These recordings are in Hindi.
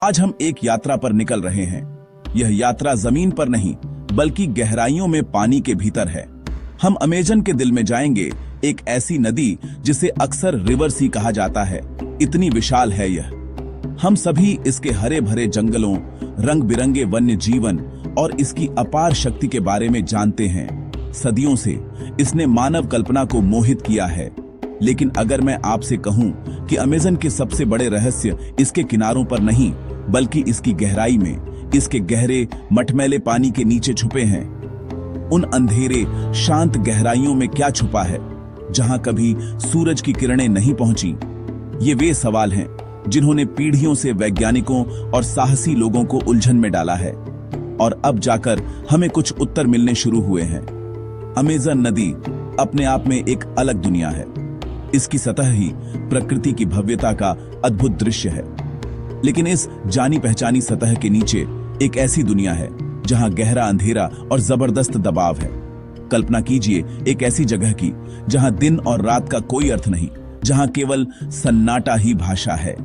आज हम एक यात्रा पर निकल रहे हैं। यह यात्रा जमीन पर नहीं बल्कि गहराइयों में पानी के भीतर है। हम अमेज़न के दिल में जाएंगे, एक ऐसी नदी जिसे अक्सर रिवर सी कहा जाता है। इतनी विशाल है यह। हम सभी इसके हरे भरे जंगलों, रंग बिरंगे वन्य जीवन और इसकी अपार शक्ति के बारे में जानते हैं। सदियों से इसने मानव कल्पना को मोहित किया है। लेकिन अगर मैं आपसे कहूं कि अमेज़न के सबसे बड़े रहस्य इसके किनारों पर नहीं बल्कि इसकी गहराई में, इसके गहरे मटमैले पानी के नीचे छुपे हैं। उन अंधेरे शांत गहराइयों में क्या छुपा है जहां कभी सूरज की किरणें नहीं पहुंची? ये वे सवाल हैं जिन्होंने पीढ़ियों से वैज्ञानिकों और साहसी लोगों को उलझन में डाला है, और अब जाकर हमें कुछ उत्तर मिलने शुरू हुए हैं। अमेज़न नदी अपने आप में एक अलग दुनिया है। इसकी सतह ही प्रकृति की भव्यता का अद्भुत दृश्य है। लेकिन इस जानी पहचानी सतह के नीचे एक ऐसी दुनिया है जहां गहरा अंधेरा और जबरदस्त दबाव है। कल्पना कीजिए एक ऐसी जगह की जहां दिन और रात का कोई अर्थ नहीं, जहां केवल सन्नाटा ही भाषा है।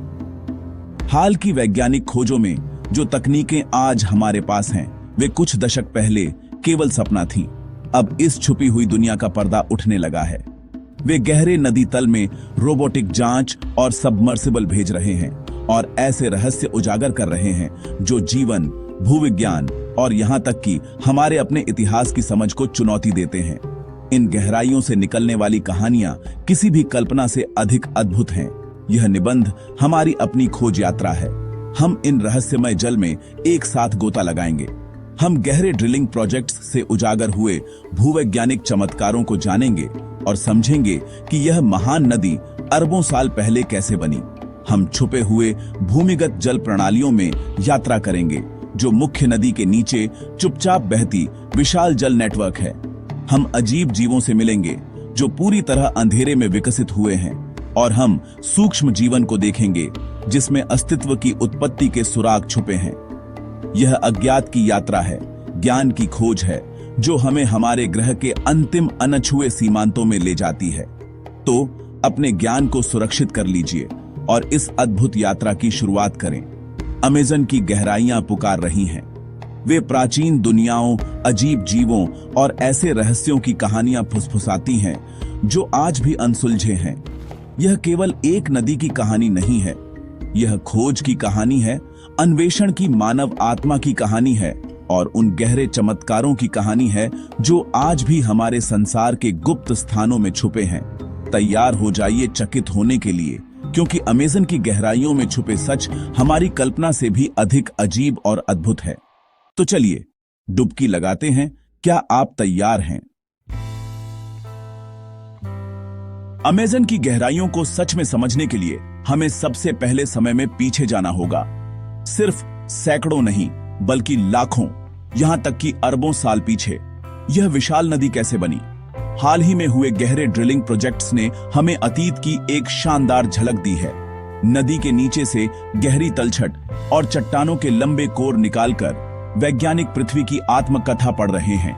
हाल की वैज्ञानिक खोजों में जो तकनीकें आज हमारे पास हैं, वे कुछ दशक पहले केवल सपना थीं। अब इस छुपी हुई दुनिया का पर्दा उठने लगा है। वे गहरे नदी तल में रोबोटिक जांच और सबमर्सिबल भेज रहे हैं और ऐसे रहस्य उजागर कर रहे हैं जो जीवन, भूविज्ञान और यहां तक कि हमारे अपने इतिहास की समझ को चुनौती देते हैं। इन गहराइयों से निकलने वाली कहानियां किसी भी कल्पना से अधिक अद्भुत हैं। यह निबंध हमारी अपनी खोज यात्रा है। हम इन रहस्यमय जल में एक साथ गोता लगाएंगे। हम गहरे ड्रिलिंग प्रोजेक्ट्स से उजागर हुए भूवैज्ञानिक चमत्कारों को जानेंगे और समझेंगे कि यह महान नदी अरबों साल पहले कैसे बनी। हम छुपे हुए भूमिगत जल प्रणालियों में यात्रा करेंगे जो मुख्य नदी के नीचे चुपचाप बहती विशाल जल नेटवर्क है। हम अजीब जीवों से मिलेंगे जो पूरी तरह अंधेरे में विकसित हुए हैं, और हम सूक्ष्म जीवन को देखेंगे जिसमें अस्तित्व की उत्पत्ति के सुराग छुपे हैं। यह अज्ञात की यात्रा है, ज्ञान की खोज है जो हमें हमारे ग्रह के अंतिम अनछुए सीमांतों में ले जाती है। तो अपने ज्ञान को सुरक्षित कर लीजिए और इस अद्भुत यात्रा की शुरुआत करें। अमेज़न की गहराइयां पुकार रही हैं। वे प्राचीन दुनियाओं, अजीब जीवों और ऐसे रहस्यों की कहानियां फुसफुसाती हैं जो आज भी अनसुलझे हैं। यह केवल एक नदी की कहानी नहीं है, यह खोज की कहानी है, अन्वेषण की मानव आत्मा की कहानी है और उन गहरे चमत्कारों की कहानी है जो आज भी हमारे संसार के गुप्त स्थानों में छुपे हैं। तैयार हो जाइए चकित होने के लिए, क्योंकि अमेज़न की गहराइयों में छुपे सच हमारी कल्पना से भी अधिक अजीब और अद्भुत है। तो चलिए डुबकी लगाते हैं। क्या आप तैयार हैं? अमेज़न की गहराइयों को सच में समझने के लिए हमें सबसे पहले समय में पीछे जाना होगा। सिर्फ सैकड़ों नहीं बल्कि लाखों, यहां तक कि अरबों साल पीछे। यह विशाल नदी कैसे बनी? हाल ही में हुए गहरे ड्रिलिंग प्रोजेक्ट्स ने हमें अतीत की एक शानदार झलक दी है। नदी के नीचे से गहरी तलछट और चट्टानों के लंबे कोर निकालकर वैज्ञानिक पृथ्वी की आत्मकथा पढ़ रहे हैं।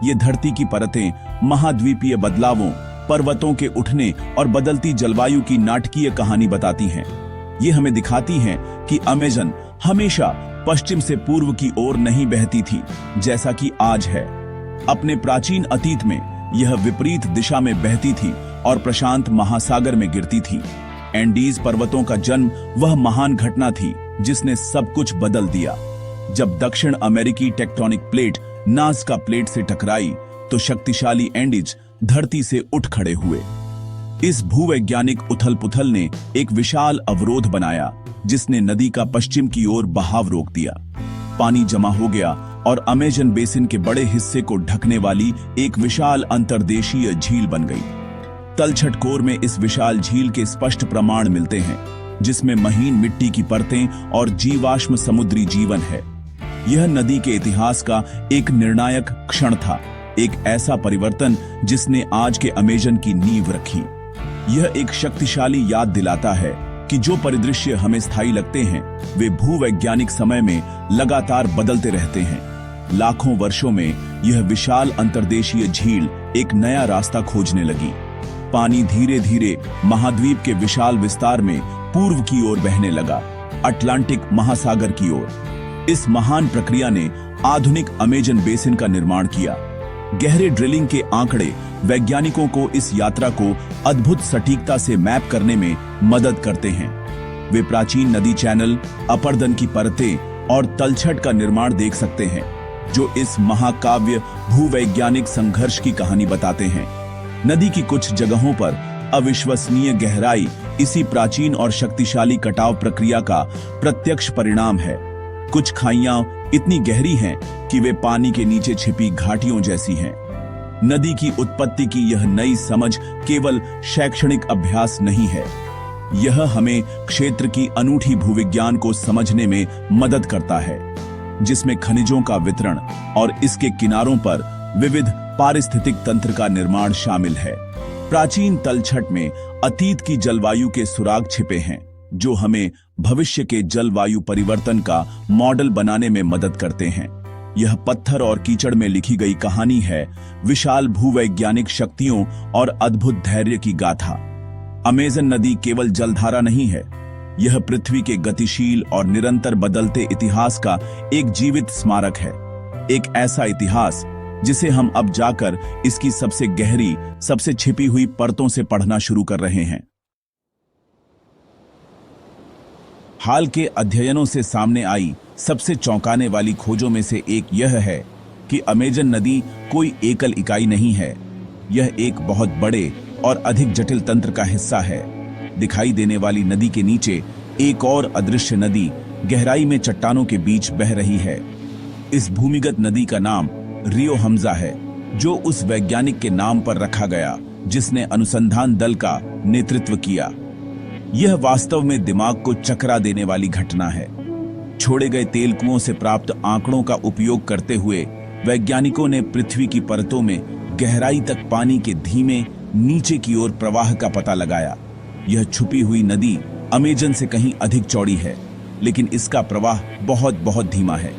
ये धरती की परतें, महाद्वीपीय बदलावों, पर्वतों के उठने और बदलती जलवायु की नाटकीय कहानी बताती हैं। ये हमें दिखाती हैं कि अमेज़न हमेशा पश्चिम से पूर्व की ओर नहीं बहती थी जैसा कि आज है। अपने प्राचीन अतीत में यह विपरीत दिशा में बहती थी और प्रशांत महासागर में गिरती थी। एंडीज पर्वतों का जन्म वह महान घटना थी जिसने सब कुछ बदल दिया। जब दक्षिण अमेरिकी टेक्टोनिक प्लेट नाज़का प्लेट से टकराई तो शक्तिशाली एंडीज धरती से उठ खड़े हुए। इस भूवैज्ञानिक उथल पुथल ने एक विशाल अवरोध बनाया जिसने नदी का पश्चिम की ओर बहाव रोक दिया। पानी जमा हो गया और अमेज़न बेसिन के बड़े हिस्से को ढकने वाली एक विशाल अंतर्देशीय झील बन गई। तलछट कोर में इस विशाल झील के स्पष्ट प्रमाण मिलते हैं जिसमें महीन मिट्टी की परतें और जीवाश्म समुद्री जीवन है। यह नदी के इतिहास का एक निर्णायक क्षण था, एक ऐसा परिवर्तन जिसने आज के अमेज़न की नींव रखी। यह एक शक्तिशाली याद दिलाता है कि जो परिदृश्य हमें स्थायी लगते हैं वे भूवैज्ञानिक समय में लगातार बदलते रहते हैं। लाखों वर्षों में यह विशाल अंतर्देशीय झील एक नया रास्ता खोजने लगी। पानी धीरे धीरे महाद्वीप के विशाल विस्तार में पूर्व की ओर बहने लगा। अटलांटिक महासागर की ओर। इस महान प्रक्रिया ने आधुनिक अमेजन बेसिन का निर्माण किया। गहरे ड्रिलिंग के आंकड़े वैज्ञानिकों को इस यात्रा को अद्भुत सटीकता से मैप करने में मदद करते हैं। वे प्राचीन नदी चैनल, अपरदन की परतें और तलछट का निर्माण देख सकते हैं, जो इस महाकाव्य भूवैज्ञानिक संघर्ष की कहानी बताते हैं। नदी की कुछ जगहों पर अविश्वसनीय गहराई इसी प्राचीन और शक्तिशाली कटाव प्रक्रिया का प्रत्यक्ष परिणाम है। कुछ खाइयां इतनी गहरी हैं कि वे पानी के नीचे छिपी घाटियों जैसी हैं। नदी की उत्पत्ति की यह नई समझ केवल शैक्षणिक अभ्यास नहीं है, यह हमें क्षेत्र की अनूठी भूविज्ञान को समझने में मदद करता है, जिसमें खनिजों का वितरण और इसके किनारों पर विविध पारिस्थितिक तंत्र का निर्माण शामिल है। प्राचीन तलछट में अतीत की जलवायु के सुराग छिपे हैं, जो हमें भविष्य के जलवायु परिवर्तन का मॉडल बनाने में मदद करते हैं। यह पत्थर और कीचड़ में लिखी गई कहानी है, विशाल भूवैज्ञानिक शक्तियों और अद्भुत धैर्य की गाथा। अमेजन नदी केवल जलधारा नहीं है, यह पृथ्वी के गतिशील और निरंतर बदलते इतिहास का एक जीवित स्मारक है। एक ऐसा इतिहास जिसे हम अब जाकर इसकी सबसे गहरी, सबसे छिपी हुई परतों से पढ़ना शुरू कर रहे हैं। हाल के अध्ययनों से सामने आई सबसे चौंकाने वाली खोजों में से एक यह है कि अमेजन नदी कोई एकल इकाई नहीं है, यह एक बहुत बड़े और अधिक जटिल तंत्र का हिस्सा है। दिखाई देने वाली नदी के नीचे एक और अदृश्य नदी गहराई में चट्टानों के बीच बह रही है। इस भूमिगत नदी का नाम रियो हमजा है, जो उस वैज्ञानिक के नाम पर रखा गया जिसने अनुसंधान दल का नेतृत्व किया। यह वास्तव में दिमाग को चकरा देने वाली घटना है। छोड़े गए तेल कुओं से प्राप्त आंकड़ों का उपयोग करते हुए वैज्ञानिकों ने पृथ्वी की परतों में गहराई तक पानी के धीमे नीचे की ओर प्रवाह का पता लगाया। यह छुपी हुई नदी अमेजन से कहीं अधिक चौड़ी है, लेकिन इसका प्रवाह बहुत बहुत धीमा है।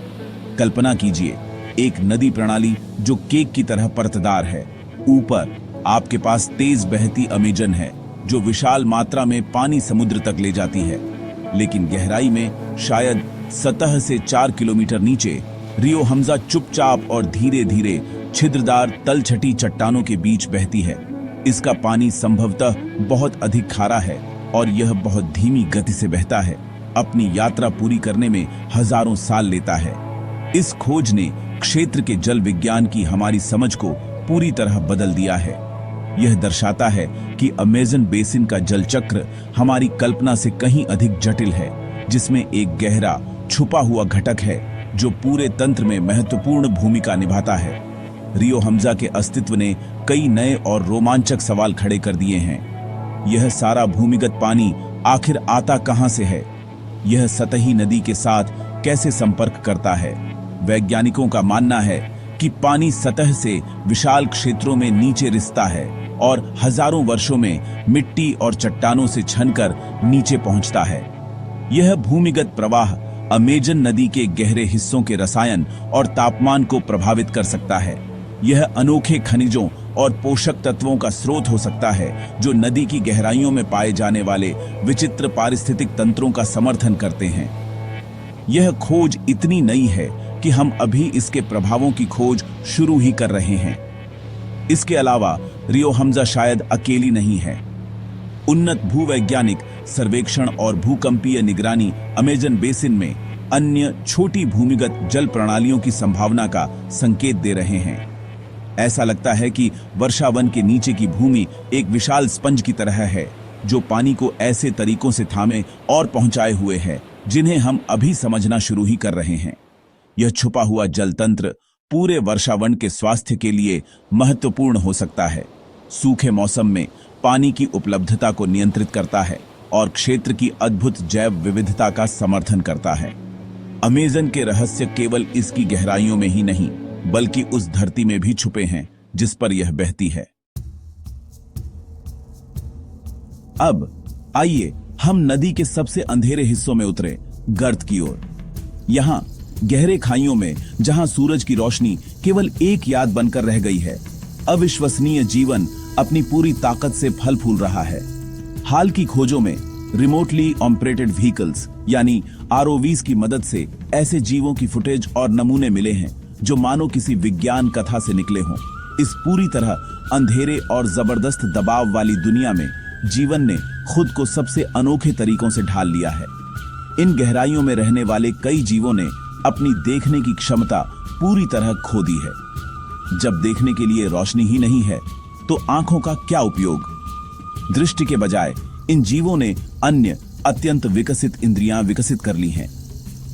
कल्पना कीजिए, एक नदी प्रणाली जो केक की तरह परतदार है। ऊपर आपके पास तेज बहती अमेजन है, जो विशाल मात्रा में पानी समुद्र तक ले जाती है, लेकिन गहराई में शायद सतह से 4 किलोमीटर नीचे रियो हमजा चुपचाप और धीरे धीरे छिद्रदार तलछटी चट्टानों के बीच बहती है। इसका पानी संभवतः बहुत अधिक खारा है और यह बहुत धीमी गति से बहता है। अपनी यात्रा पूरी करने में हजारों साल लेता है। इस खोज ने क्षेत्र के जल विज्ञान की हमारी समझ को पूरी तरह बदल दिया है। यह दर्शाता है कि अमेजन बेसिन का जल चक्र हमारी कल्पना से कहीं अधिक जटिल है, जिसमें एक गहरा छुपा हुआ घटक है जो पूरे तंत्र में महत्वपूर्ण भूमिका निभाता है। रियो हमजा के अस्तित्व ने कई नए और रोमांचक सवाल खड़े कर दिए हैं। यह सारा भूमिगत पानी आखिर आता कहां से है? यह सतही नदी के साथ कैसे संपर्क करता है? वैज्ञानिकों का मानना है कि पानी सतह से विशाल क्षेत्रों में नीचे रिसता है और हजारों वर्षों में मिट्टी और चट्टानों से छनकर नीचे पहुंचता है। यह भूमिगत प्रवाह अमेजन नदी के गहरे हिस्सों के रसायन और तापमान को प्रभावित कर सकता है। यह अनोखे खनिजों और पोषक तत्वों का स्रोत हो सकता है, जो नदी की गहराइयों में पाए जाने वाले विचित्र पारिस्थितिक तंत्रों का समर्थन करते हैं। यह खोज इतनी नई है कि हम अभी इसके प्रभावों की खोज शुरू ही कर रहे हैं। इसके अलावा रियो हमजा शायद अकेली नहीं है। उन्नत भूवैज्ञानिक सर्वेक्षण और भूकंपीय निगरानी अमेजन बेसिन में अन्य छोटी भूमिगत जल प्रणालियों की संभावना का संकेत दे रहे हैं। ऐसा लगता है कि वर्षावन के नीचे की भूमि एक विशाल स्पंज की तरह है, जो पानी को ऐसे तरीकों से थामे और पहुंचाए हुए है जिन्हें हम अभी समझना शुरू ही कर रहे हैं। यह छुपा हुआ जल तंत्र पूरे वर्षावन के स्वास्थ्य के लिए महत्वपूर्ण हो सकता है। सूखे मौसम में पानी की उपलब्धता को नियंत्रित करता है और क्षेत्र की अद्भुत जैव विविधता का समर्थन करता है। अमेजन के रहस्य केवल इसकी गहराइयों में ही नहीं, बल्कि उस धरती में भी छुपे हैं जिस पर यह बहती है। अब आइए हम नदी के सबसे अंधेरे हिस्सों में उतरे, गर्त की ओर। यहां गहरे खाइयों में जहां सूरज की रोशनी केवल एक याद बनकर रह गई है, अविश्वसनीय जीवन अपनी पूरी ताकत से फल फूल रहा है। हाल की खोजों में रिमोटली ऑपरेटेड व्हीकल्स यानी आरओवीज की मदद से ऐसे जीवों की फुटेज और नमूने मिले हैं जो मानो किसी विज्ञान कथा से निकले हों। इस पूरी तरह अंधेरे और जबरदस्त दबाव वाली दुनिया में जीवन ने खुद को सबसे अनोखे तरीकों से ढाल लिया है। इन गहराइयों में रहने वाले कई जीवों ने अपनी देखने की क्षमता पूरी तरह खो दी है। जब देखने के लिए रोशनी ही नहीं है तो आंखों का क्या उपयोग। दृष्टि के बजाय इन जीवों ने अन्य अत्यंत विकसित इंद्रियां विकसित कर ली हैं।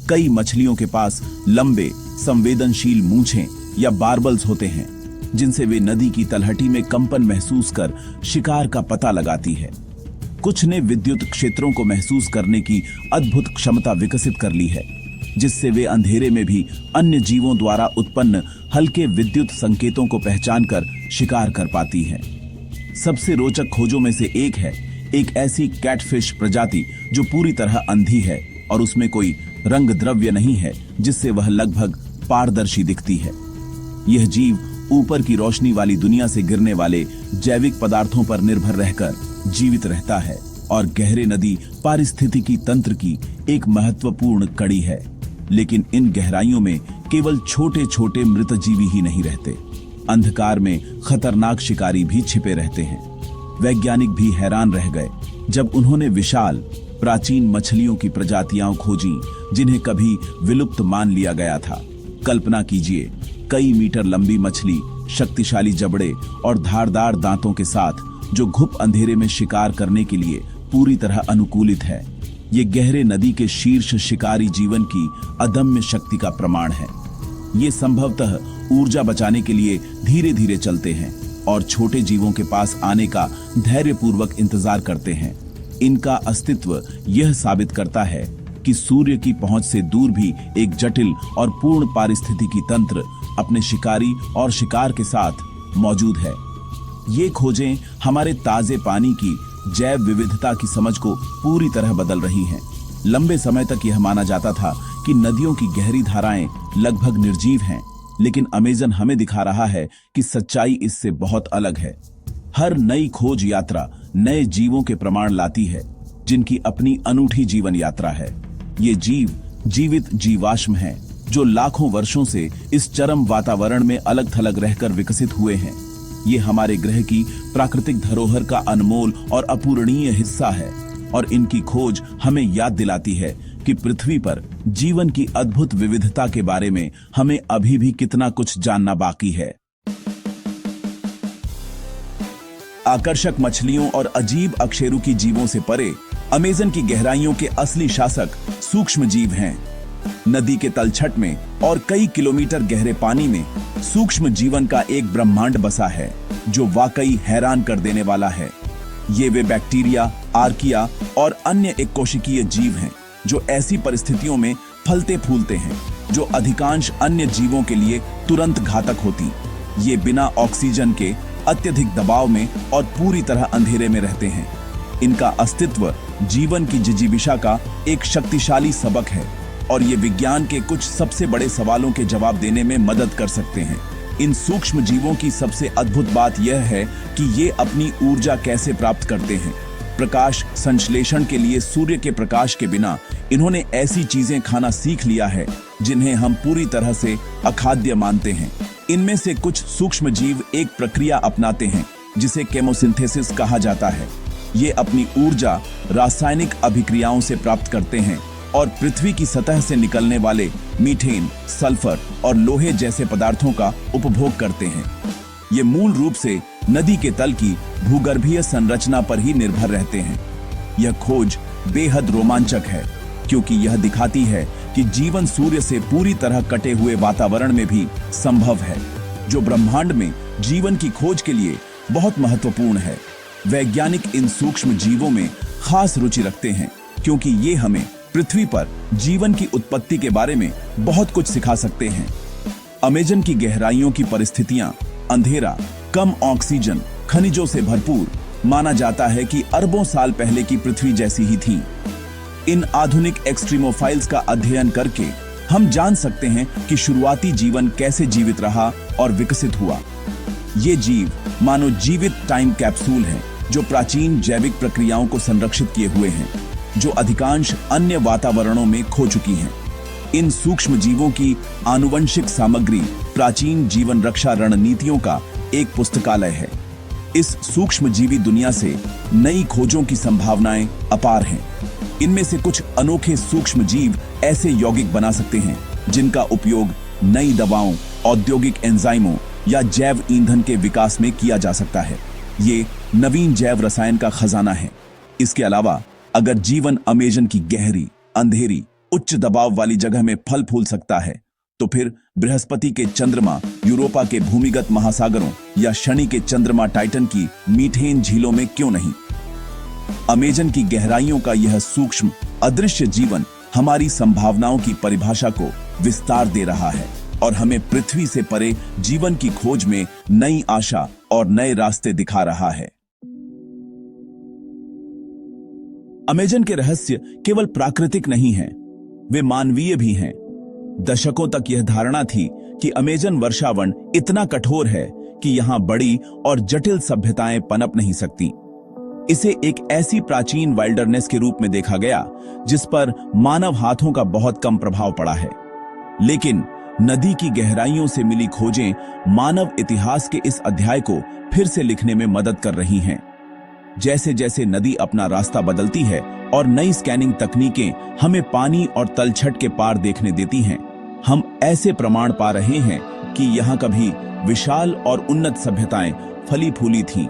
कई मछलियों के पास लंबे संवेदनशील मूंछें या बार्बल्स होते हैं जिनसे वे नदी की तलहटी में कंपन महसूस कर शिकार का पता लगाती है। कुछ ने विद्युत क्षेत्रों को महसूस करने की अद्भुत क्षमता विकसित कर ली है जिससे वे अंधेरे में भी अन्य जीवों द्वारा उत्पन्न हल्के विद्युत संकेतों को पहचानकर शिकार कर पाती हैं। सबसे रोचक खोजों में से एक है एक ऐसी कैटफिश प्रजाति जो पूरी तरह अंधी है और उसमें कोई रंग द्रव्य नहीं है जिससे वह लगभग पारदर्शी दिखती है। यह जीव ऊपर की रोशनी वाली दुनिया से गिरने वाले जैविक पदार्थों पर निर्भर रहकर जीवित रहता है और गहरे नदी पारिस्थितिकी तंत्र की एक महत्वपूर्ण कड़ी है। लेकिन इन गहराइयों में केवल छोटे छोटे मृत जीवी ही नहीं रहते, अंधकार में खतरनाक शिकारी भी छिपे रहते हैं। वैज्ञानिक भी हैरान रह गए जब उन्होंने विशाल प्राचीन मछलियों की प्रजातियां खोजी जिन्हें कभी विलुप्त मान लिया गया था। कल्पना कीजिए, कई मीटर लंबी मछली, शक्तिशाली जबड़े और धारदार दांतों के साथ जो घुप अंधेरे में शिकार करने के लिए पूरी तरह अनुकूलित है। ये गहरे नदी के शीर्ष शिकारी जीवन की अदम्य शक्ति का प्रमाण है। ये संभवतः ऊर्जा बचाने के लिए धीरे धीरे चलते हैं और छोटे जीवों के पास आने का धैर्यपूर्वक इंतजार करते हैं। इनका अस्तित्व यह साबित करता है कि सूर्य की पहुंच से दूर भी एक जटिल और पूर्ण पारिस्थितिकी तंत्र अपने शिकारी और शिकार के साथ मौजूद है। ये खोजें हमारे ताजे पानी की जैव विविधता की समझ को पूरी तरह बदल रही हैं। लंबे समय तक यह माना जाता था कि नदियों की गहरी धाराएं लगभग निर्जीव हैं, लेकिन अमेज़न हमें दिखा रहा है कि सच्चाई इससे बहुत अलग है। हर नई खोज यात्रा नए जीवों के प्रमाण लाती है जिनकी अपनी अनूठी जीवन यात्रा है। ये जीव जीवित जीवाश्म हैं जो लाखों वर्षों से इस चरम वातावरण में अलग थलग रहकर विकसित हुए हैं। ये हमारे ग्रह की प्राकृतिक धरोहर का अनमोल और अपूरणीय हिस्सा है और इनकी खोज हमें याद दिलाती है कि पृथ्वी पर जीवन की अद्भुत विविधता के बारे में हमें अभी भी कितना कुछ जानना बाकी है। आकर्षक मछलियों और अजीब अकशेरुकी जीवों से परे अमेज़न की गहराइयों के असली शासक सूक्ष्म जीव हैं। नदी के तलछट में और कई किलोमीटर गहरे पानी में सूक्ष्म जीवन का एक ब्रह्मांड बसा है जो वाकई हैरान कर देने वाला है। ये वे बैक्टीरिया, आर्किया और अन्य एक कोशिकीय जीव हैं जो ऐसी परिस्थितियों में फलते फूलते हैं जो अधिकांश अन्य जीवों के लिए तुरंत घातक होती। ये बिना ऑक्सीजन के अत्यधिक दबाव में और पूरी तरह अंधेरे में रहते हैं। इनका अस्तित्व जीवन की जिजीविषा का एक शक्तिशाली सबक है और ये विज्ञान के कुछ सबसे बड़े सवालों के जवाब देने में मदद कर सकते हैं। इन सूक्ष्म जीवों की सबसे अद्भुत बात यह है कि ये अपनी ऊर्जा कैसे प्राप्त करते हैं। प्रकाश संश्लेषण के लिए सूर्य के प्रकाश के बिना इन्होंने ऐसी चीजें खाना सीख लिया है जिन्हें हम पूरी तरह से अखाद्य मानते हैं। इनमें से कुछ सूक्ष्म जीव एक प्रक्रिया अपनाते हैं जिसे केमोसिंथेसिस कहा जाता है। ये अपनी ऊर्जा रासायनिक अभिक्रियाओं से प्राप्त करते हैं और पृथ्वी की सतह से निकलने वाले मीथेन, सल्फर और लोहे जैसे पदार्थों का उपभोग करते हैं। ये मूल रूप से नदी के तल की भूगर्भीय संरचना पर ही निर्भर रहते हैं। यह खोज बेहद रोमांचक है क्योंकि यह दिखाती है कि जीवन सूर्य से पूरी तरह कटे हुए वातावरण में भी संभव है, जो ब्रह्मांड में जीवन की खोज के लिए बहुत महत्वपूर्ण है। वैज्ञानिक इन सूक्ष्म जीवों में खास रुचि रखते हैं क्योंकि ये हमें पृथ्वी पर जीवन की उत्पत्ति के बारे में बहुत कुछ सिखा सकते हैं। अमेज़न की गहराइयों की परिस्थितियां अंधेरा, कम ऑक्सीजन, खनिजों से भरपूर माना जाता है कि अरबों साल पहले की पृथ्वी जैसी ही थी। इन आधुनिक एक्सट्रीमोफाइल्स का अध्ययन करके हम जान सकते हैं कि शुरुआती जीवन कैसे जीवित रहा और विकसित हुआ। ये जीव मानो जीवित टाइम कैप्सूल हैं जो प्राचीन जैविक प्रक्रियाओं को संरक्षित किए हुए हैं, जो अधिकांश अन्य वातावरणों में खो चुकी हैं। इन सूक्ष्म जीवों की आनुवंशिक सामग्री प्राचीन जीवन रक्षा रणनीतियों का एक पुस्तकालय है। इस सूक्ष्मजीवी दुनिया से नई खोजों की संभावनाएं अपार हैं। इनमें से कुछ अनोखे सूक्ष्म जीव ऐसे यौगिक बना सकते हैं जिनका उपयोग नई दवाओं, औद्योगिक एंजाइमों या जैव ईंधन के विकास में किया जा सकता है। ये नवीन जैव रसायन का खजाना है। इसके अलावा अगर जीवन अमेजन की गहरी, अंधेरी, उच्च दबाव वाली जगह में फल फूल सकता है, तो फिर बृहस्पति के चंद्रमा, यूरोपा के भूमिगत महासागरों या शनि के चंद्रमा टाइटन की मीथेन झीलों में क्यों नहीं। अमेजन की गहराइयों का यह सूक्ष्म अदृश्य जीवन हमारी संभावनाओं की परिभाषा को विस्तार दे रहा है और हमें पृथ्वी से परे जीवन की खोज में नई आशा और नए रास्ते दिखा रहा है। अमेजन के रहस्य केवल प्राकृतिक नहीं हैं, वे मानवीय भी हैं। दशकों तक यह धारणा थी कि अमेजन वर्षावन इतना कठोर है कि यहां बड़ी और जटिल सभ्यताएं पनप नहीं सकती। इसे एक ऐसी प्राचीन वाइल्डरनेस के रूप में देखा गया जिस पर मानव हाथों का बहुत कम प्रभाव पड़ा है। लेकिन नदी की गहराइयों से मिली खोजें मानव इतिहास के इस अध्याय को फिर से लिखने में मदद कर रही हैं। जैसे जैसे नदी अपना रास्ता बदलती है और नई स्कैनिंग तकनीकें हमें पानी और तलछट के पार देखने देती हैं, हम ऐसे प्रमाण पा रहे हैं कि यहाँ कभी विशाल और उन्नत सभ्यताएं फली फूली थीं।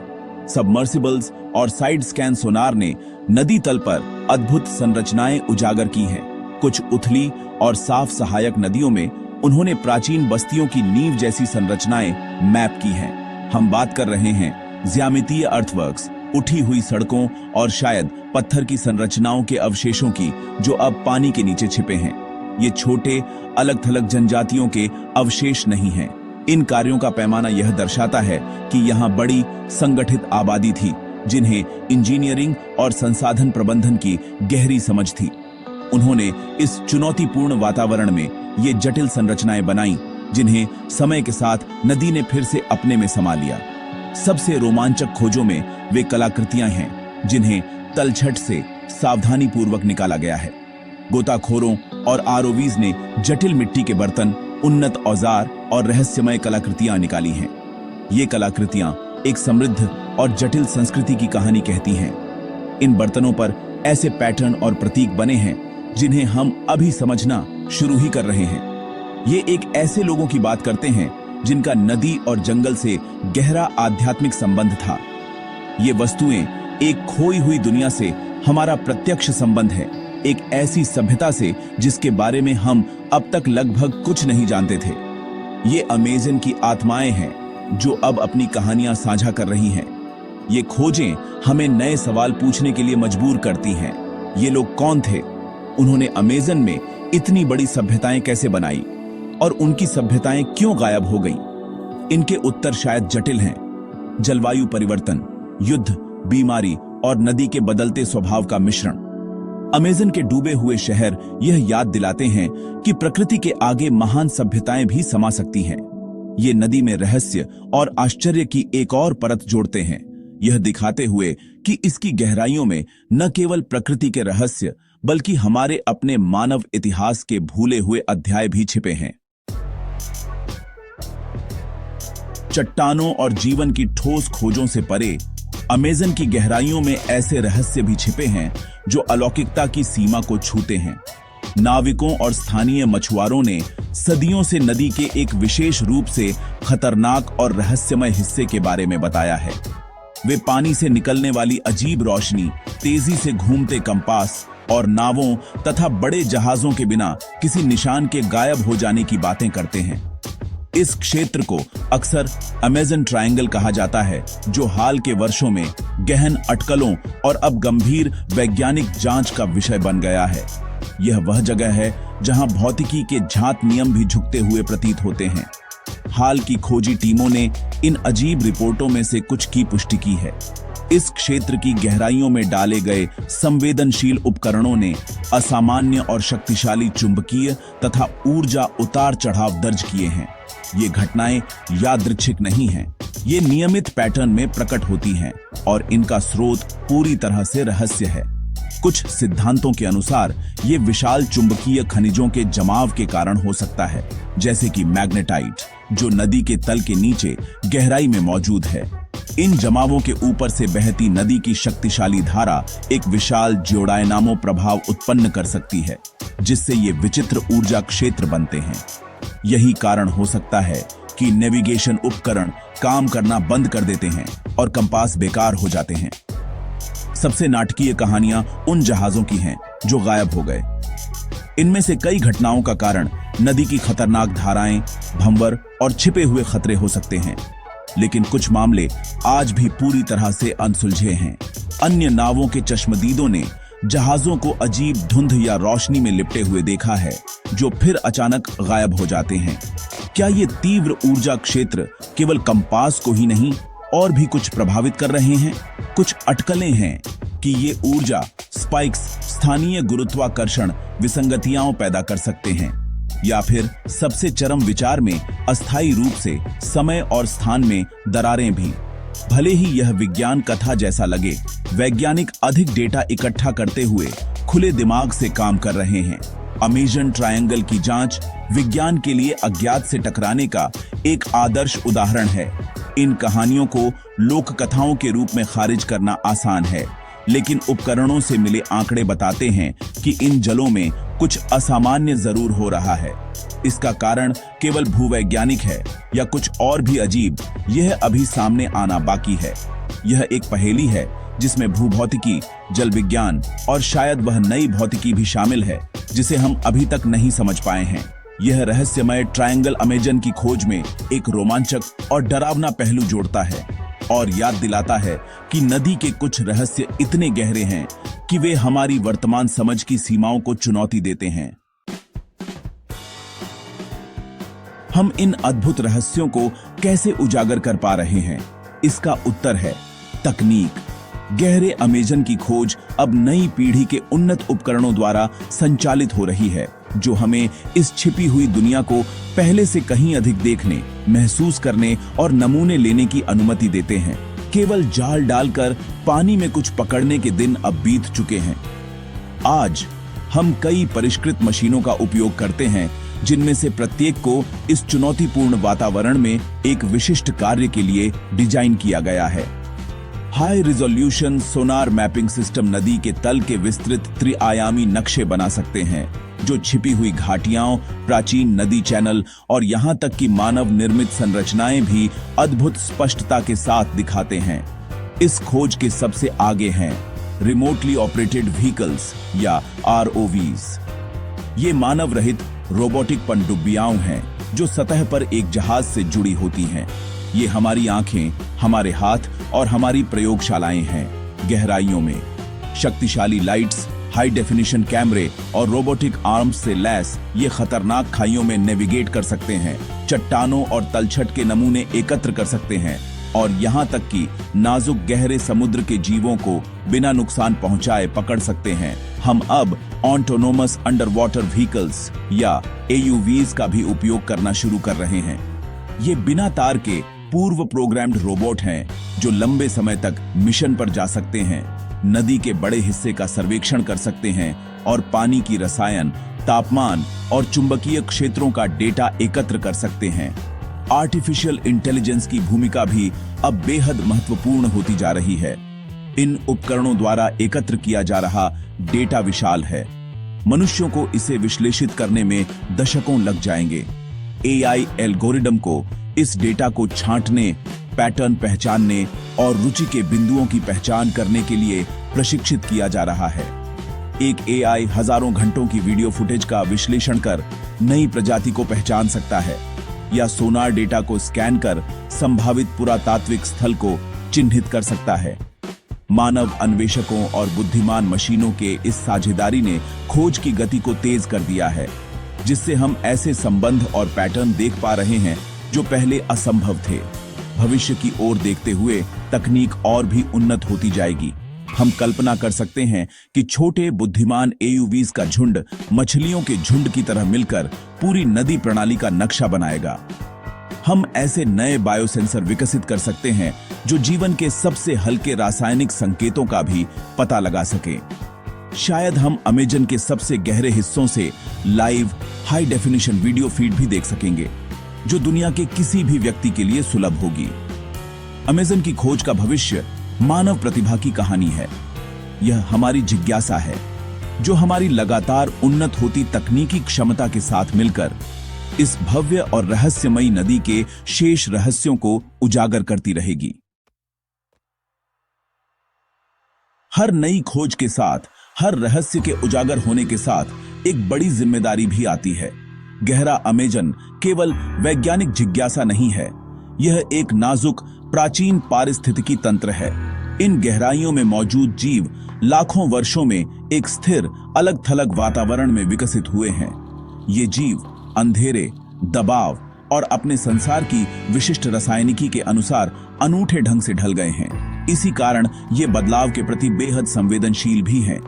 सबमर्सिबल्स और साइड स्कैन सोनार ने नदी तल पर अद्भुत संरचनाएं उजागर की हैं। कुछ उथली और साफ सहायक नदियों में उन्होंने प्राचीन बस्तियों की नींव जैसी संरचनाएं मैप की हैं। हम बात कर रहे हैं ज्यामितीय अर्थवर्क्स, उठी हुई सड़कों और शायद पत्थर की संरचनाओं के अवशेषों की, जो अब पानी के नीचे छिपे हैं। ये छोटे अलग थलग जनजातियों के अवशेष नहीं हैं। इन कार्यों का पैमाना यह दर्शाता है कि यहाँ बड़ी संगठित आबादी थी जिन्हें इंजीनियरिंग और संसाधन प्रबंधन की गहरी समझ थी। उन्होंने इस चुनौतीपूर्ण वातावरण में ये जटिल संरचनाएं बनाई जिन्हें समय के साथ नदी ने फिर से अपने में समा लिया। सबसे रोमांचक खोजों में वे कलाकृतियां हैं जिन्हें तलछट से सावधानी पूर्वक निकाला गया है। गोताखोरों और आरओवीज ने जटिल मिट्टी के बर्तन, उन्नत औजार और रहस्यमय कलाकृतियां निकाली हैं। ये कलाकृतियां एक समृद्ध और जटिल संस्कृति की कहानी कहती हैं। इन बर्तनों पर ऐसे पैटर्न और प्रतीक बने हैं जिन्हें हम अभी समझना शुरू ही कर रहे हैं। ये एक ऐसे लोगों की बात करते हैं जिनका नदी और जंगल से गहरा आध्यात्मिक संबंध था। ये वस्तुएं एक खोई हुई दुनिया से हमारा प्रत्यक्ष संबंध है, एक ऐसी सभ्यता से जिसके बारे में हम अब तक लगभग कुछ नहीं जानते थे। ये अमेजन की आत्माएं हैं जो अब अपनी कहानियां साझा कर रही हैं। ये खोजें हमें नए सवाल पूछने के लिए मजबूर करती हैं। ये लोग कौन थे? उन्होंने अमेजन में इतनी बड़ी सभ्यताएं कैसे बनाई और उनकी सभ्यताएं क्यों गायब हो गईं? इनके उत्तर शायद जटिल हैं। जलवायु परिवर्तन, युद्ध, बीमारी और नदी के बदलते स्वभाव का मिश्रण। अमेजन के डूबे हुए शहर यह याद दिलाते हैं कि प्रकृति के आगे महान सभ्यताएं भी समा सकती हैं। ये नदी में रहस्य और आश्चर्य की एक और परत जोड़ते हैं, यह दिखाते हुए कि इसकी गहराइयों में न केवल प्रकृति के रहस्य बल्कि हमारे अपने मानव इतिहास के भूले हुए अध्याय भी छिपे हैं। चट्टानों और जीवन की ठोस खोजों से परे अमेजन की गहराइयों में ऐसे रहस्य भी छिपे हैं जो अलौकिकता की सीमा को छूते हैं। नाविकों और स्थानीय मछुआरों ने सदियों से नदी के एक विशेष रूप से खतरनाक और रहस्यमय हिस्से के बारे में बताया है। वे पानी से निकलने वाली अजीब रोशनी, तेजी से घूमते कंपास और नावों तथा बड़े जहाजों के बिना किसी निशान के गायब हो जाने की बातें करते हैं। इस क्षेत्र को अक्सर अमेजन ट्रायंगल कहा जाता है, जो हाल के वर्षों में गहन अटकलों और अब गंभीर वैज्ञानिक जांच का विषय बन गया है। यह वह जगह है जहां भौतिकी के झात नियम भी झुकते हुए प्रतीत होते हैं। हाल की खोजी टीमों ने इन अजीब रिपोर्टों में से कुछ की पुष्टि की है। इस क्षेत्र की गहराइयों में डाले गए संवेदनशील उपकरणों ने असामान्य और शक्तिशाली चुंबकीय तथा ऊर्जा उतार चढ़ाव दर्ज किए हैं। ये घटनाएं यादृच्छिक नहीं हैं, ये नियमित पैटर्न में प्रकट होती हैं और इनका स्रोत पूरी तरह से रहस्य है। कुछ सिद्धांतों के अनुसार ये विशाल चुंबकीय खनिजों के जमाव के कारण हो सकता है, जैसे कि मैग्नेटाइट, जो नदी के तल के नीचे गहराई में मौजूद है। इन जमावों के ऊपर से बहती नदी की शक्तिशाली धारा एक विशाल जियोडायनामो प्रभाव उत्पन्न कर सकती है, जिससे ये विचित्र ऊर्जा क्षेत्र बनते हैं। यही कारण हो सकता है कि नेविगेशन उपकरण काम करना बंद कर देते हैं और कंपास बेकार हो जाते हैं। सबसे नाटकीय कहानियां उन जहाजों की हैं जो गायब हो गए। इनमें से कई घटनाओं का कारण नदी की खतरनाक धाराएं, भंवर और छिपे हुए खतरे हो सकते हैं, लेकिन कुछ मामले आज भी पूरी तरह से अनसुलझे हैं। अन्य नावों के चश्मदीदों ने जहाजों को अजीब धुंध या रोशनी में लिपटे हुए देखा है, जो फिर अचानक गायब हो जाते हैं। क्या ये तीव्र ऊर्जा क्षेत्र केवल कंपास को ही नहीं और भी कुछ प्रभावित कर रहे हैं? कुछ अटकलें हैं कि ये ऊर्जा स्पाइक्स स्थानीय गुरुत्वाकर्षण विसंगतियां पैदा कर सकते हैं, या फिर सबसे चरम विचार में अस्थायी रूप से समय और स्थान में दरारें भी। भले ही यह विज्ञान कथा जैसा लगे, वैज्ञानिक अधिक डेटा इकट्ठा करते हुए खुले दिमाग से काम कर रहे हैं। अमेजन ट्रायंगल की जांच विज्ञान के लिए अज्ञात से टकराने का एक आदर्श उदाहरण है। इन कहानियों को लोक कथाओं के रूप में खारिज करना आसान है, लेकिन उपकरणों से मिले आंकड़े बताते हैं कि इन जलों में कुछ असामान्य जरूर हो रहा है। इसका कारण केवल भूवैज्ञानिक है या कुछ और भी अजीब, यह अभी सामने आना बाकी है। यह एक पहेली है जिसमें भूभौतिकी, जल विज्ञान और शायद वह नई भौतिकी भी शामिल है जिसे हम अभी तक नहीं समझ पाए हैं। यह रहस्यमय ट्रायंगल अमेजन की खोज में एक रोमांचक और डरावना पहलू जोड़ता है और याद दिलाता है कि नदी के कुछ रहस्य इतने गहरे हैं कि वे हमारी वर्तमान समझ की सीमाओं को चुनौती देते हैं। हम इन अद्भुत रहस्यों को कैसे उजागर कर पा रहे हैं? इसका उत्तर है तकनीक। गहरे अमेजन की खोज अब नई पीढ़ी के उन्नत उपकरणों द्वारा संचालित हो रही है, जो हमें इस छिपी हुई दुनिया को पहले से कहीं अधिक देखने, महसूस करने और नमूने लेने की अनुमति देते हैं। केवल जाल डालकर पानी में कुछ पकड़ने के दिन अब बीत चुके हैं। आज हम कई परिष्कृत मशीनों का उपयोग करते हैं, जिनमें से प्रत्येक को इस चुनौतीपूर्ण वातावरण में एक विशिष्ट कार्य के लिए डिजाइन किया गया है। हाई रिजोल्यूशन सोनार मैपिंग सिस्टम नदी के तल के विस्तृत त्रिआयामी नक्शे बना सकते हैं, जो छिपी हुई घाटियां, प्राचीन नदी चैनल और यहां तक कि मानव निर्मित संरचनाएं भी अद्भुत स्पष्टता के साथ दिखाते हैं। इस खोज के सबसे आगे हैं रिमोटली ऑपरेटेड व्हीकल्स या ROVs। ये मानव रहित रोबोटिक पनडुब्बियां हैं जो सतह पर एक जहाज से जुड़ी होती हैं। ये हमारी आंखें, हमारे हाथ और हमारी प्रयोगशालाएं हैं। गहराइयों में शक्तिशाली लाइट्स, हाई डेफिनेशन कैमरे और रोबोटिक आर्म्स से लैस ये खतरनाक खाइयों में नेविगेट कर सकते हैं, चट्टानों और तलछट के नमूने एकत्र कर सकते हैं और यहाँ तक कि नाजुक गहरे समुद्र के जीवों को बिना नुकसान पहुंचाए पकड़ सकते हैं। हम अब ऑटोनोमस अंडर वाटर व्हीकल्स या AUVs का भी उपयोग करना शुरू कर रहे हैं। ये बिना तार के पूर्व प्रोग्राम्ड रोबोट हैं जो लंबे समय तक मिशन पर जा सकते हैं, नदी के बड़े हिस्से का सर्वेक्षण कर सकते हैं और पानी की रसायन, तापमान और चुंबकीय क्षेत्रों का डेटा एकत्र कर सकते हैं। आर्टिफिशियल इंटेलिजेंस की भूमिका भी अब बेहद महत्वपूर्ण होती जा रही है। इन उपकरणों द्वारा एकत्र किया जा रहा डेटा विशाल है। मनुष्यों को इसे विश्लेषित करने में दशकों लग जाएंगे। AI एल्गोरिदम को इस डेटा को छांटने, पैटर्न पहचानने और रुचि के बिंदुओं की पहचान करने के लिए प्रशिक्षित किया जा रहा है। एक AI हजारों घंटों की वीडियो फुटेज का विश्लेषण कर नई प्रजाति को पहचान सकता है या सोनार डेटा को स्कैन कर संभावित पुरातात्विक स्थल को चिन्हित कर सकता है। मानव अन्वेषकों और बुद्धिमान मशीनों के इस साझेदारी ने खोज की गति को तेज कर दिया है, जिससे हम ऐसे संबंध और पैटर्न देख पा रहे हैं जो पहले असंभव थे। भविष्य की ओर देखते हुए तकनीक और भी उन्नत होती जाएगी। हम कल्पना कर सकते हैं कि छोटे बुद्धिमान AUVs का झुंड मछलियों के झुंड की तरह मिलकर पूरी नदी प्रणाली का नक्शा बनाएगा। हम ऐसे नए बायोसेंसर विकसित कर सकते हैं जो जीवन के सबसे हल्के रासायनिक संकेतों का भी पता लगा सकें। शायद हम अमेजन के सबसे गहरे हिस्सों से live high definition video feed भी देख सकेंगे, जो दुनिया के किसी भी व्यक्ति के लिए सुलभ होगी। अमेजन की खोज का भविष्य मानव प्रतिभा की कहानी है। यह हमारी जिज्ञासा है, जो हमारी लगातार उन्नत होती तकनीकी क्षमता के साथ मिलकर इस भव्य और रहस्यमयी नदी के शेष रहस्यों को उजागर करती रहेगी। हर नई खोज के साथ, हर रहस्य के उजागर होने के साथ एक बड़ी जिम्मेदारी भी आती है। गहरा अमेजन केवल वैज्ञानिक जिज्ञासा नहीं है, यह एक नाजुक प्राचीन पारिस्थितिकी तंत्र है। इन गहराइयों में मौजूद जीव लाखों वर्षों में एक स्थिर अलग थलग वातावरण में विकसित हुए हैं। ये जीव अंधेरे, दबाव और अपने संसार की विशिष्ट रसायनिकी के अनुसार अनूठे ढंग से ढल गए हैं। इसी कारण ये बदलाव के प्रति बेहद संवेदनशील भी हैं।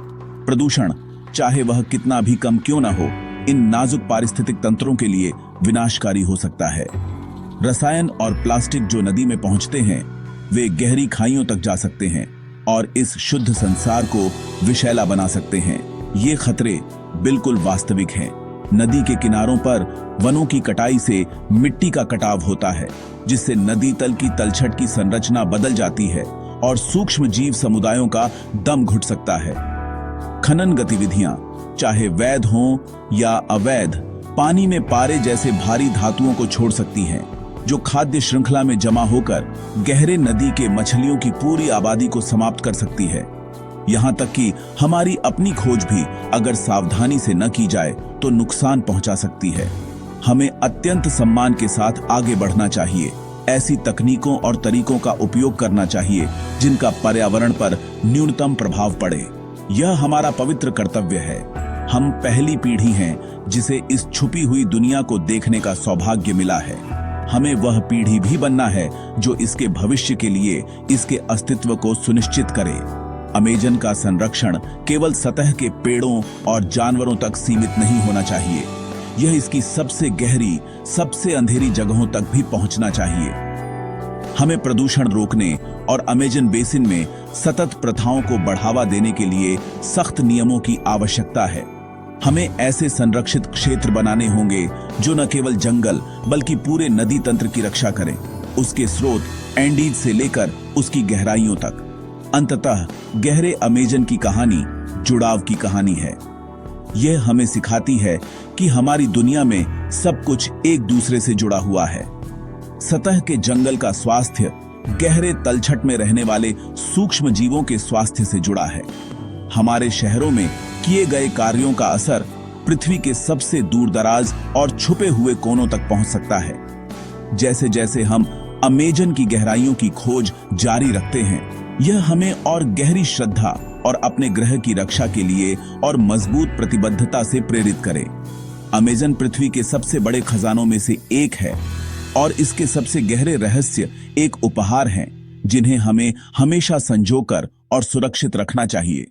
प्रदूषण, चाहे वह कितना भी कम क्यों न हो, इन नाजुक पारिस्थितिक तंत्रों के लिए विनाशकारी हो सकता है। रसायन और प्लास्टिक जो नदी में पहुंचते हैं, वे गहरी खाइयों तक जा सकते हैं और इस शुद्ध संसार को विषैला बना सकते हैं। ये खतरे बिल्कुल वास्तविक हैं। नदी के किनारों पर वनों की कटाई से मिट्टी का कटाव होता है, जिससे नदी तल की तलछट की संरचना बदल जाती है और सूक्ष्म जीव समुदायों का दम घुट सकता है। खनन गतिविधियां, चाहे वैध हों या अवैध, पानी में पारे जैसे भारी धातुओं को छोड़ सकती हैं, जो खाद्य श्रृंखला में जमा होकर गहरे नदी के मछलियों की पूरी आबादी को समाप्त कर सकती है। यहां तक कि हमारी अपनी खोज भी अगर सावधानी से न की जाए तो नुकसान पहुंचा सकती है। हमें अत्यंत सम्मान के साथ आगे बढ़ना चाहिए, ऐसी तकनीकों और तरीकों का उपयोग करना चाहिए जिनका पर्यावरण पर न्यूनतम प्रभाव पड़े। यह हमारा पवित्र कर्तव्य है। हम पहली पीढ़ी हैं जिसे इस छुपी हुई दुनिया को देखने का सौभाग्य मिला है। हमें वह पीढ़ी भी बनना है जो इसके भविष्य के लिए इसके अस्तित्व को सुनिश्चित करे। अमेजन का संरक्षण केवल सतह के पेड़ों और जानवरों तक सीमित नहीं होना चाहिए। यह इसकी सबसे गहरी, सबसे अंधेरी जगहों तक भी पहुंचना चाहिए। हमें प्रदूषण रोकने और अमेजन बेसिन में सतत प्रथाओं को बढ़ावा देने के लिए सख्त नियमों की आवश्यकता है। हमें ऐसे संरक्षित क्षेत्र बनाने होंगे जो न केवल जंगल बल्कि पूरे नदी तंत्र की रक्षा करें, उसके स्रोत एंडीज से लेकर उसकी गहराइयों तक। अंततः गहरे अमेजन की कहानी जुड़ाव की कहानी है। यह हमें सिखाती है कि हमारी दुनिया में सब कुछ एक दूसरे से जुड़ा हुआ है। सतह के जंगल का स्वास्थ्य गहरे तलछट में रहने वाले सूक्ष्म जीवों के स्वास्थ्य से जुड़ा है। हमारे शहरों में किए गए कार्यों का असर पृथ्वी के सबसे दूरदराज और छुपे हुए कोनों तक पहुंच सकता है। जैसे जैसे हम अमेजन की गहराइयों की खोज जारी रखते हैं, यह हमें और गहरी श्रद्धा और अपने ग्रह की रक्षा के लिए और मजबूत प्रतिबद्धता से प्रेरित करे। अमेजन पृथ्वी के सबसे बड़े खजानों में से एक है और इसके सबसे गहरे रहस्य एक उपहार हैं जिन्हें हमें हमेशा संजोकर और सुरक्षित रखना चाहिए।